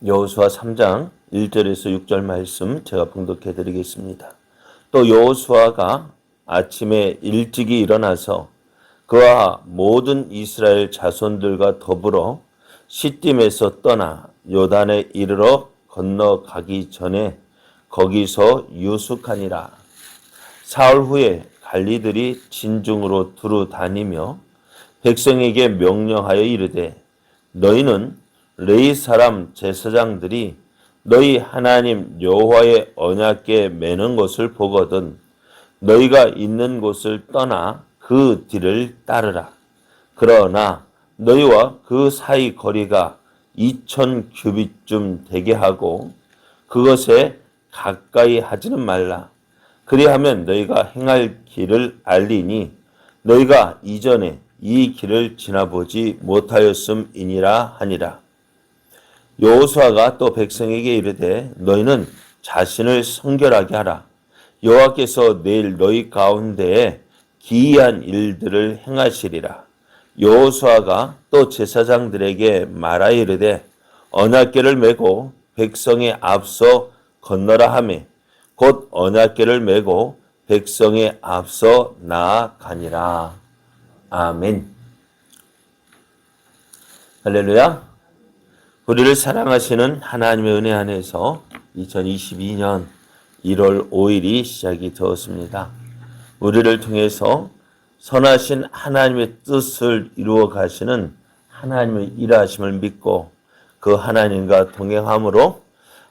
여호수아 3장 1절에서 6절 말씀 제가 봉독해 드리겠습니다. 또 여호수아가 아침에 일찍이 일어나서 그와 모든 이스라엘 자손들과 더불어 시딤에서 떠나 요단에 이르러 건너가기 전에 거기서 유숙하니라. 사흘 후에 관리들이 진중으로 두루 다니며 백성에게 명령하여 이르되 너희는 레위 사람 제사장들이 너희 하나님 여호와의 언약궤 매는 것을 보거든 너희가 있는 곳을 떠나 그 뒤를 따르라. 그러나 너희와 그 사이 거리가 2000 규빗쯤 되게 하고 그것에 가까이 하지는 말라. 그리하면 너희가 행할 길을 알리니 너희가 이전에 이 길을 지나보지 못하였음이니라 하니라. 여호수아가 또 백성에게 이르되 너희는 자신을 성결하게 하라. 여호와께서 내일 너희 가운데에 기이한 일들을 행하시리라. 여호수아가 또 제사장들에게 말하여 이르되 언약궤를 메고 백성의 앞서 건너라 하매 곧 언약궤를 메고 백성의 앞서 나아가니라. 아멘. 할렐루야. 우리를 사랑하시는 하나님의 은혜 안에서 2022년 1월 5일이 시작이 되었습니다. 우리를 통해서 선하신 하나님의 뜻을 이루어 가시는 하나님의 일하심을 믿고 그 하나님과 동행함으로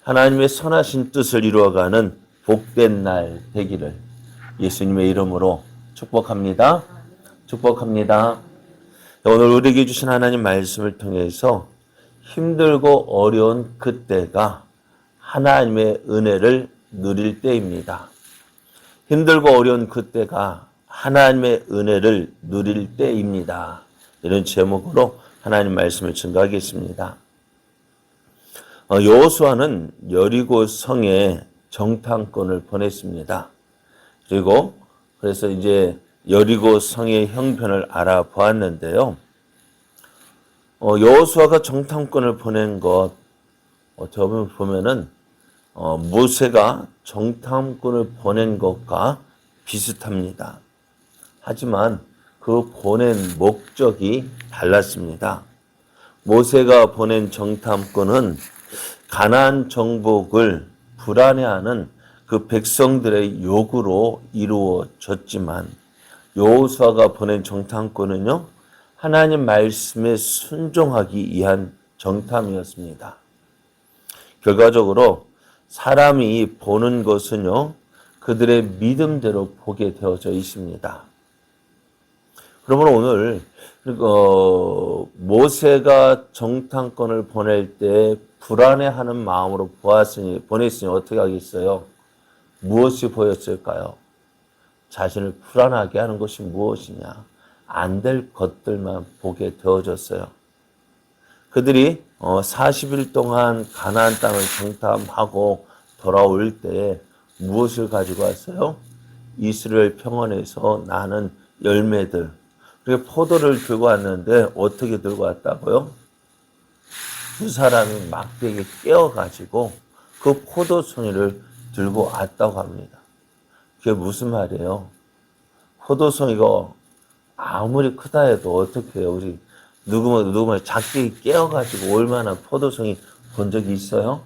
하나님의 선하신 뜻을 이루어가는 복된 날 되기를 예수님의 이름으로 축복합니다. 축복합니다. 오늘 우리에게 주신 하나님 말씀을 통해서 힘들고 어려운 그때가 하나님의 은혜를 누릴 때입니다. 힘들고 어려운 그때가 하나님의 은혜를 누릴 때입니다. 이런 제목으로 하나님 말씀을 증거하겠습니다. 여호수아는 여리고 성에 정탐꾼을 보냈습니다. 그래서 이제 여리고 성의 형편을 알아보았는데요. 여호수아가 정탐꾼을 보낸 것 어떻게 보면은 모세가 정탐꾼을 보낸 것과 비슷합니다. 하지만 그 보낸 목적이 달랐습니다. 모세가 보낸 정탐꾼은 가나안 정복을 불안해하는 그 백성들의 요구로 이루어졌지만 여호수아가 보낸 정탐꾼은요, 하나님 말씀에 순종하기 위한 정탐이었습니다. 결과적으로 사람이 보는 것은요, 그들의 믿음대로 보게 되어져 있습니다. 그러면 오늘 모세가 정탐꾼을 보낼 때 불안해하는 마음으로 보냈으니 어떻게 하겠어요? 무엇이 보였을까요? 자신을 불안하게 하는 것이 무엇이냐? 안 될 것들만 보게 되어졌어요. 그들이 40일 동안 가나안 땅을 정탐하고 돌아올 때 무엇을 가지고 왔어요? 이스라엘 평원에서 나는 열매들. 그리고 포도를 들고 왔는데 어떻게 들고 왔다고요? 두 사람이 막대기에 깨어가지고 그 포도송이를 들고 왔다고 합니다. 그게 무슨 말이에요? 포도송이가 아무리 크다 해도 어떻게 해요? 우리 누구면 작게 깨어가지고 얼마나 포도송이 본 적이 있어요?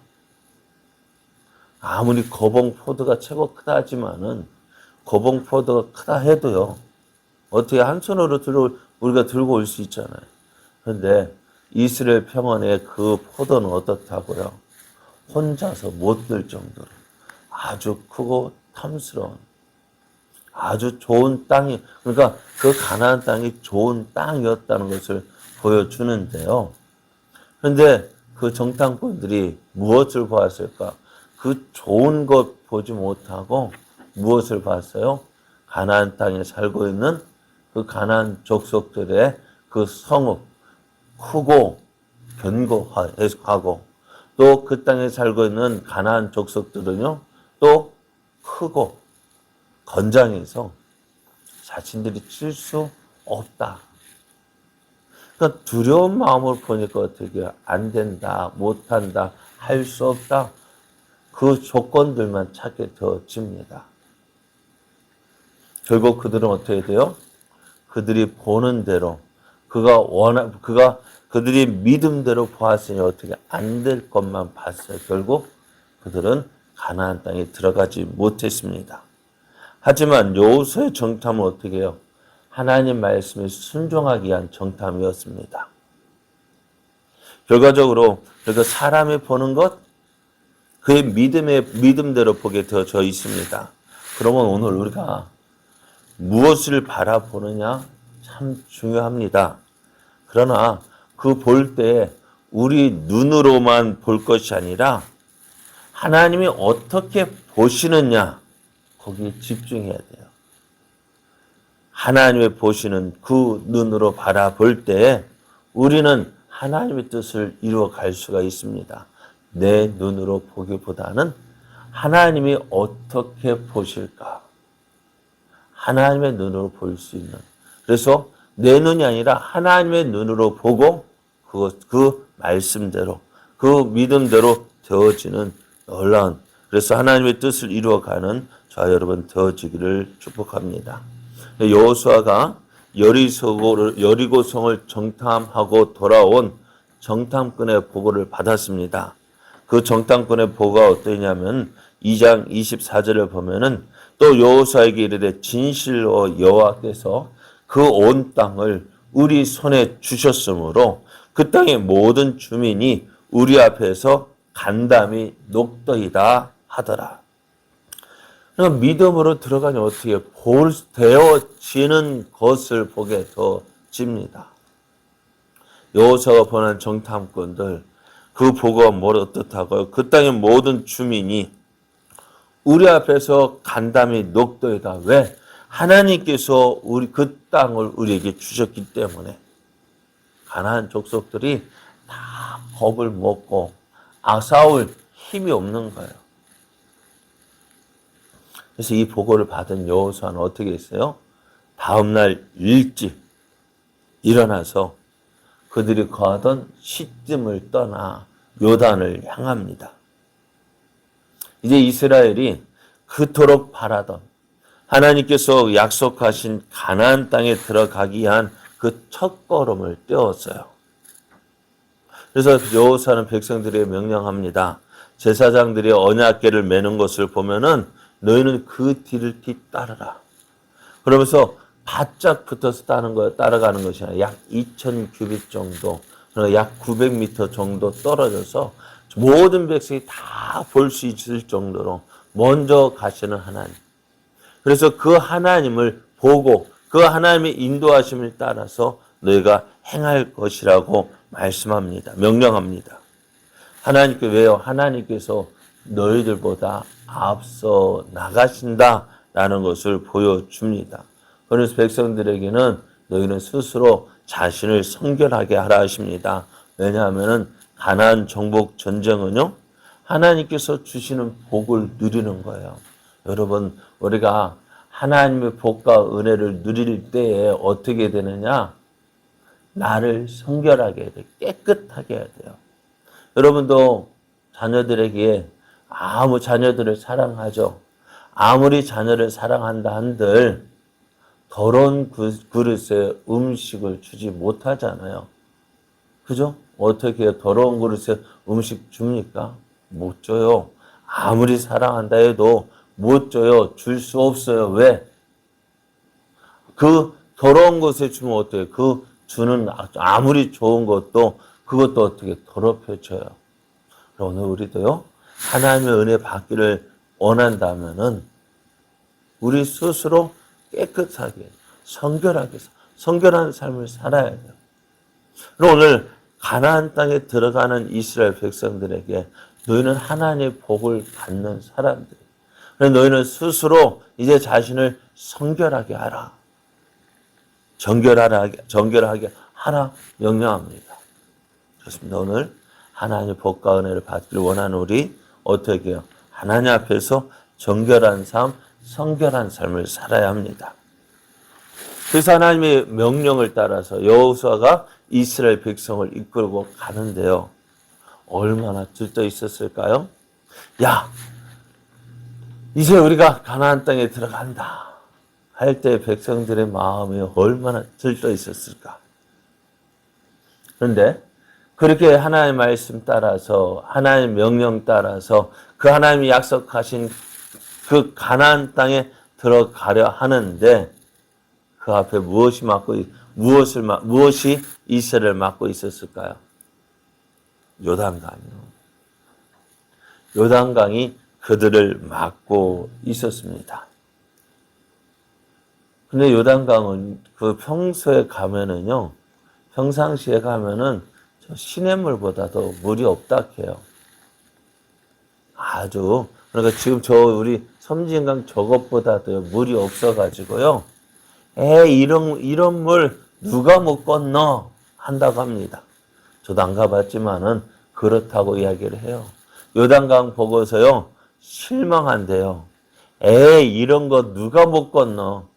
아무리 거봉포도가 최고 크다 하지만은 거봉포도가 크다 해도요. 어떻게 한 손으로 우리가 들고 올 수 있잖아요. 그런데 이스라엘 평원의 그 포도는 어떻다고요? 혼자서 못 들 정도로 아주 크고 탐스러운 아주 좋은 땅이, 그러니까 그 가나안 땅이 좋은 땅이었다는 것을 보여주는데요. 그런데 그 정탐꾼들이 무엇을 보았을까? 그 좋은 것 보지 못하고 무엇을 봤어요? 가나안 땅에 살고 있는 그 가나안 족속들의 그 성읍, 크고 견고하고 또 그 땅에 살고 있는 가나안 족속들은요, 또 크고 건장해서 자신들이 칠 수 없다. 그러니까 두려운 마음을 보니까 어떻게 안 된다, 못한다, 할 수 없다. 그 조건들만 찾게 되어집니다. 결국 그들은 어떻게 돼요? 그들이 보는 대로 그들이 믿음대로 보았으니 어떻게 안 될 것만 봤어요. 결국 그들은 가나안 땅에 들어가지 못했습니다. 하지만 여호수아의 정탐은 어떻게 해요? 하나님 말씀에 순종하기 위한 정탐이었습니다. 결과적으로 그래서 사람이 보는 것 그의 믿음대로 보게 되어져 있습니다. 그러면 오늘 우리가 무엇을 바라보느냐 참 중요합니다. 그러나 그 볼 때 우리 눈으로만 볼 것이 아니라 하나님이 어떻게 보시느냐 거기에 집중해야 돼요. 하나님의 보시는 그 눈으로 바라볼 때 우리는 하나님의 뜻을 이루어 갈 수가 있습니다. 내 눈으로 보기보다는 하나님이 어떻게 보실까? 하나님의 눈으로 볼 수 있는. 그래서 내 눈이 아니라 하나님의 눈으로 보고 그 말씀대로 그 믿음대로 되어지는 놀라운 그래서 하나님의 뜻을 이루어가는 저와 여러분 되어지기를 축복합니다. 여호수아가 여리고성을 정탐하고 돌아온 정탐꾼의 보고를 받았습니다. 그 정탐꾼의 보고가 어떠냐면 2장 24절을 보면은 또 여호수아에게 이르되 진실로 여호와께서 그 온 땅을 우리 손에 주셨으므로 그 땅의 모든 주민이 우리 앞에서 간담이 녹더이다 하더라. 그러니까 믿음으로 들어가니 어떻게 되어지는 것을 보게 되어집니다. 여호수아가 보낸 정탐꾼들 그 보고가 뭘 어떻다고요? 그 땅의 모든 주민이 우리 앞에서 간담이 녹더이다. 왜? 하나님께서 그 땅을 우리에게 주셨기 때문에 가나안 족속들이 다 겁을 먹고 싸울 힘이 없는 거예요. 그래서 이 보고를 받은 여호수아는 어떻게 했어요? 다음날 일찍 일어나서 그들이 거하던 시딤을 떠나 요단을 향합니다. 이제 이스라엘이 그토록 바라던 하나님께서 약속하신 가나안 땅에 들어가기 위한 그 첫걸음을 떼었어요. 그래서 여호수아는 백성들에게 명령합니다. 제사장들이 언약궤를 매는 것을 보면은 너희는 그 뒤를 뒤따르라. 그러면서 바짝 붙어서 따라가는 것이 아니라 약 2,000규빗 정도, 약 900m 정도 떨어져서 모든 백성이 다 볼 수 있을 정도로 먼저 가시는 하나님. 그래서 그 하나님을 보고 그 하나님의 인도하심을 따라서 너희가 행할 것이라고 말씀합니다. 명령합니다. 하나님께 왜요? 하나님께서 너희들보다 앞서 나가신다라는 것을 보여줍니다. 그래서 백성들에게는 너희는 스스로 자신을 성결하게 하라 하십니다. 왜냐하면 가나안 정복 전쟁은요. 하나님께서 주시는 복을 누리는 거예요. 여러분 우리가 하나님의 복과 은혜를 누릴 때에 어떻게 되느냐? 나를 성결하게 해야 돼요. 깨끗하게 해야 돼요. 여러분도 자녀들에게 자녀들을 사랑하죠. 아무리 자녀를 사랑한다 한들 더러운 그릇에 음식을 주지 못하잖아요. 그죠? 어떻게 더러운 그릇에 음식 줍니까? 못 줘요. 아무리 사랑한다 해도 못 줘요. 줄 수 없어요. 왜? 그 더러운 것에 주면 어때요? 그 주는 아무리 좋은 것도 그것도 어떻게 더럽혀져요. 오늘 우리도요. 하나님의 은혜 받기를 원한다면은 우리 스스로 깨끗하게 성결하게 성결한 삶을 살아야 돼요. 그럼 오늘 가나안 땅에 들어가는 이스라엘 백성들에게 너희는 하나님의 복을 받는 사람들. 너희는 스스로 이제 자신을 성결하게 하라. 정결하게 하라 명령합니다. 그렇습니다. 오늘 하나님의 복과 은혜를 받기를 원하는 우리 어떻게 해요? 하나님 앞에서 정결한 삶, 성결한 삶을 살아야 합니다. 그래서 하나님의 명령을 따라서 여호수아가 이스라엘 백성을 이끌고 가는데요. 얼마나 들떠 있었을까요? 야, 이제 우리가 가나안 땅에 들어간다 할 때 백성들의 마음이 얼마나 들떠 있었을까? 그런데 그렇게 하나님의 말씀 따라서 하나님의 명령 따라서 그 하나님이 약속하신 그 가나안 땅에 들어가려 하는데 그 앞에 무엇이 이스라엘을 막고 있었을까요? 요단강이요. 요단강이 그들을 막고 있었습니다. 근데 요단강은 그 평소에 가면은요, 평상시에 가면은 저 시냇물보다도 물이 없다 해요. 아주. 그러니까 지금 우리 섬진강 저것보다도 물이 없어가지고요. 이런 물 누가 못 건너? 한다고 합니다. 저도 안 가봤지만은 그렇다고 이야기를 해요. 요단강 보고서요, 실망한대요. 이런 거 누가 못 건너?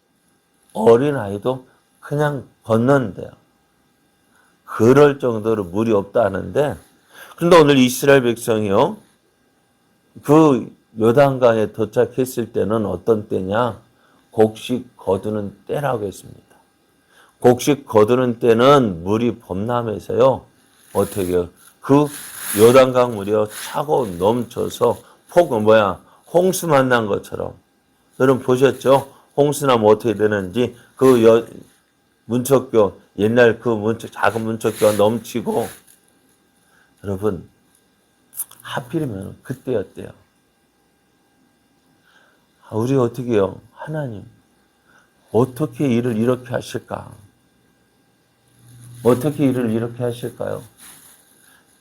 어린아이도 그냥 건넌대요. 그럴 정도로 물이 없다 하는데, 그런데 오늘 이스라엘 백성이요, 그 요단강에 도착했을 때는 어떤 때냐? 곡식 거두는 때라고 했습니다. 곡식 거두는 때는 물이 범람해서요, 어떻게 해요? 그 요단강 물이요, 차고 넘쳐서 홍수 만난 것처럼. 여러분 보셨죠? 홍수 나면 어떻게 되는지, 문척교, 옛날 작은 문척교가 넘치고, 여러분, 하필이면 그때였대요. 우리 어떻게 해요? 하나님, 어떻게 일을 이렇게 하실까? 어떻게 일을 이렇게 하실까요?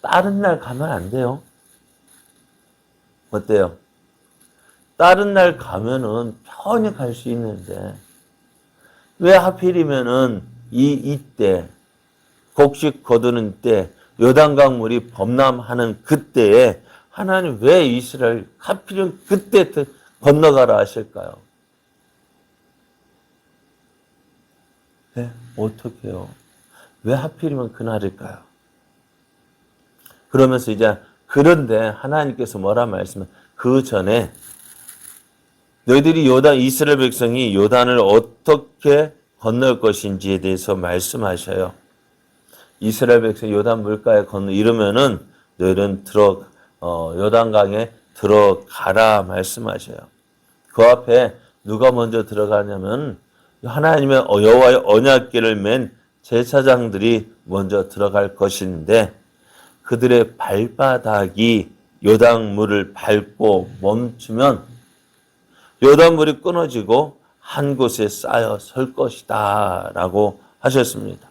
다른 날 가면 안 돼요. 어때요? 다른 날 가면은 편히 갈 수 있는데, 왜 하필이면은 이때, 곡식 거두는 때, 요단강 물이 범람하는 그때에 하나님 왜 이스라엘 하필이면 그때 건너가라 하실까요? 네? 어떻게 해요? 왜 하필이면 그날일까요? 그러면서 그런데 하나님께서 뭐라 말씀하세요? 그 전에 너희들이 이스라엘 백성이 요단을 어떻게 건널 것인지에 대해서 말씀하셔요. 이스라엘 백성이 요단 물가에 이러면은 너희는 요단강에 들어가라 말씀하셔요. 그 앞에 누가 먼저 들어가냐면 하나님의 여호와의 언약궤를 맨 제사장들이 먼저 들어갈 것인데 그들의 발바닥이 요단물을 밟고 멈추면 요단물이 끊어지고 한 곳에 쌓여 설 것이다 라고 하셨습니다.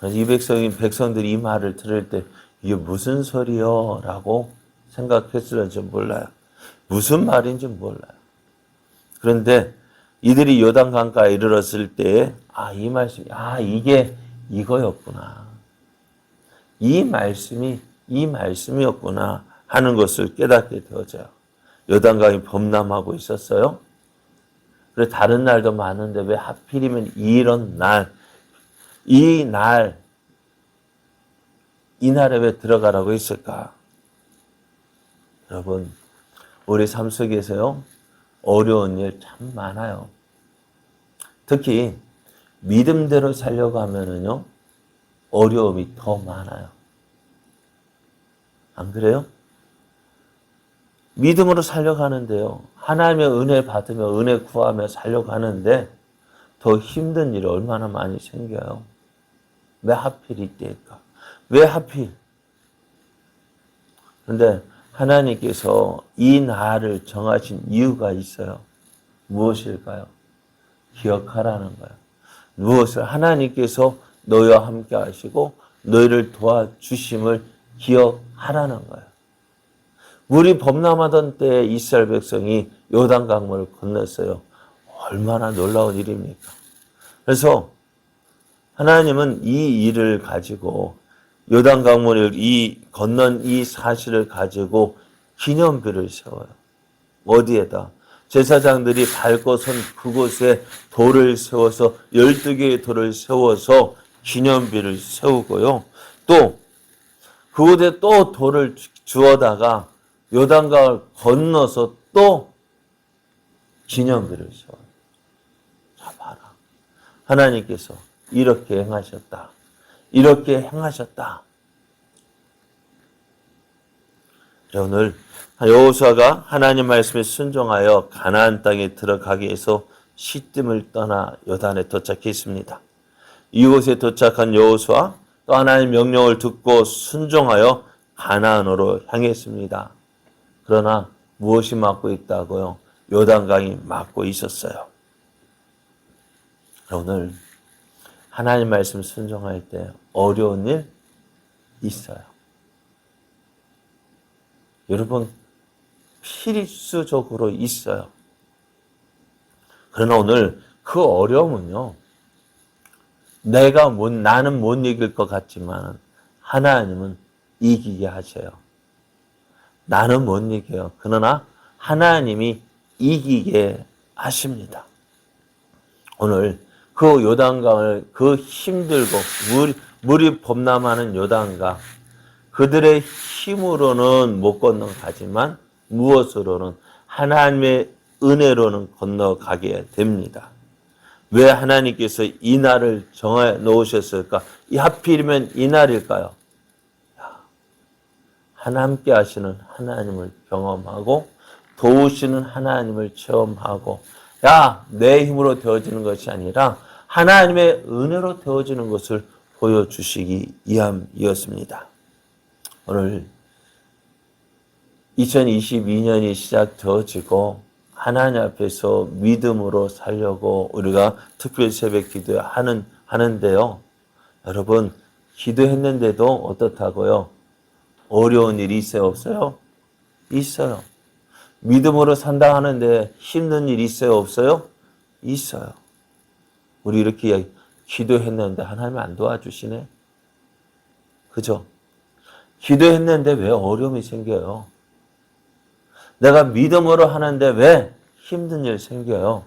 이 백성들이 이 말을 들을 때 이게 무슨 소리요? 라고 생각했을지 몰라요. 무슨 말인지 몰라요. 그런데 이들이 요단강가에 이르렀을 때 이 말씀이 이게 이거였구나. 이 말씀이었구나 하는 것을 깨닫게 되어져요. 요단강이 범람하고 있었어요. 그래 다른 날도 많은데 왜 하필이면 이런 날, 이 날에 왜 들어가라고 했을까? 여러분, 우리 삶 속에서요, 어려운 일 참 많아요. 특히 믿음대로 살려고 하면은요, 어려움이 더 많아요. 안 그래요? 믿음으로 살려고 하는데요, 하나님의 은혜 받으며 은혜 구하며 살려고 하는데 더 힘든 일이 얼마나 많이 생겨요. 왜 하필 이때일까? 왜 하필? 그런데 하나님께서 이 날을 정하신 이유가 있어요. 무엇일까요? 기억하라는 거예요. 무엇을? 하나님께서 너희와 함께 하시고 너희를 도와주심을 기억하라는 거예요. 물이 범람하던 때에 이스라엘 백성이 요단강물을 건넜어요. 얼마나 놀라운 일입니까? 그래서 하나님은 이 일을 가지고 요단강물을 건넌 이 사실을 가지고 기념비를 세워요. 어디에다? 제사장들이 밟고 선 그곳에 돌을 세워서 12개의 돌을 세워서 기념비를 세우고요. 또 그곳에 또 돌을 주워다가 요단강을 건너서 또 기념비를 세워요. 자, 봐라. 하나님께서 이렇게 행하셨다. 이렇게 행하셨다. 오늘 여호수아가 하나님 말씀에 순종하여 가나안 땅에 들어가기 위해서 시딤을 떠나 요단에 도착했습니다. 이곳에 도착한 여호수아 또 하나님의 명령을 듣고 순종하여 가나안으로 향했습니다. 그러나 무엇이 막고 있다고요? 요단강이 막고 있었어요. 오늘 하나님 말씀 순종할 때 어려운 일 있어요. 여러분 필수적으로 있어요. 그러나 오늘 그 어려움은요. 나는 못 이길 것 같지만 하나님은 이기게 하셔요. 나는 못 이겨요. 그러나 하나님이 이기게 하십니다. 오늘 그 요단강을 그 힘들고 물이 범람하는 요단강 그들의 힘으로는 못 건너가지만 무엇으로는 하나님의 은혜로는 건너가게 됩니다. 왜 하나님께서 이 날을 정해 놓으셨을까? 하필이면 이 날일까요? 하나님께 하시는 하나님을 경험하고 도우시는 하나님을 체험하고 내 힘으로 되어지는 것이 아니라 하나님의 은혜로 되어지는 것을 보여주시기 위함이었습니다. 오늘 2022년이 시작되어지고 하나님 앞에서 믿음으로 살려고 우리가 특별 새벽 하는데요. 여러분 기도했는데도 어떻다고요? 어려운 일이 있어요? 없어요? 있어요. 믿음으로 산다 하는데 힘든 일이 있어요? 없어요? 있어요. 우리 이렇게 기도했는데 하나님 안 도와주시네? 그죠? 기도했는데 왜 어려움이 생겨요? 내가 믿음으로 하는데 왜 힘든 일 생겨요?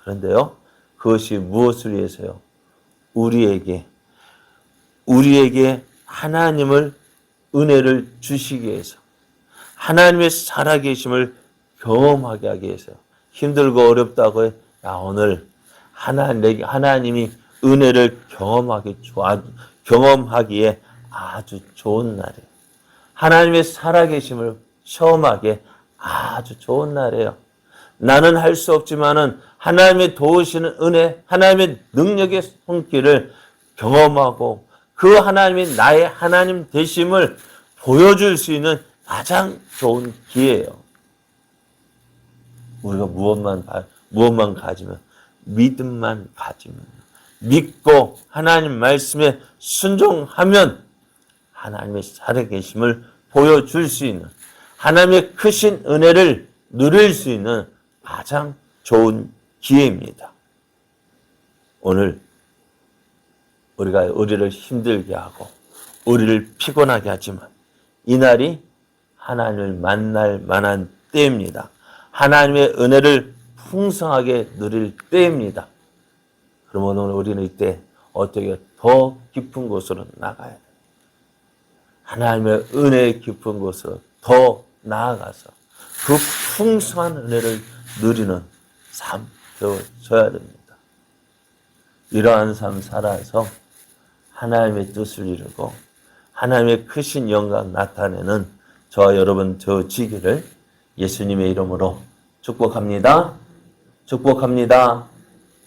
그런데요, 그것이 무엇을 위해서요? 우리에게 하나님을 은혜를 주시기 위해서 하나님의 살아계심을 경험하게 하기 위해서요. 힘들고 어렵다고 해. 오늘 하나님이 은혜를 경험하기에 아주 좋은 날이에요. 하나님의 살아계심을 체험하기에 아주 좋은 날이에요. 나는 할 수 없지만은 하나님의 도우시는 은혜, 하나님의 능력의 손길을 경험하고 그 하나님이 나의 하나님 되심을 보여줄 수 있는 가장 좋은 기회예요. 우리가 무엇만 가지면 믿음만 가지면 믿고 하나님 말씀에 순종하면 하나님의 살아계심을 보여줄 수 있는 하나님의 크신 은혜를 누릴 수 있는 가장 좋은 기회입니다. 오늘 우리를 힘들게 하고 우리를 피곤하게 하지만 이 날이 하나님을 만날 만한 때입니다. 하나님의 은혜를 풍성하게 누릴 때입니다. 그러면 오늘 우리는 이때 어떻게 더 깊은 곳으로 나가야 돼요. 하나님의 은혜의 깊은 곳으로 더 나아가서 그 풍성한 은혜를 누리는 삶 되어져야 됩니다. 이러한 삶 살아서 하나님의 뜻을 이루고 하나님의 크신 영광 나타내는 저와 여러분 되어지기를 예수님의 이름으로 축복합니다. 축복합니다.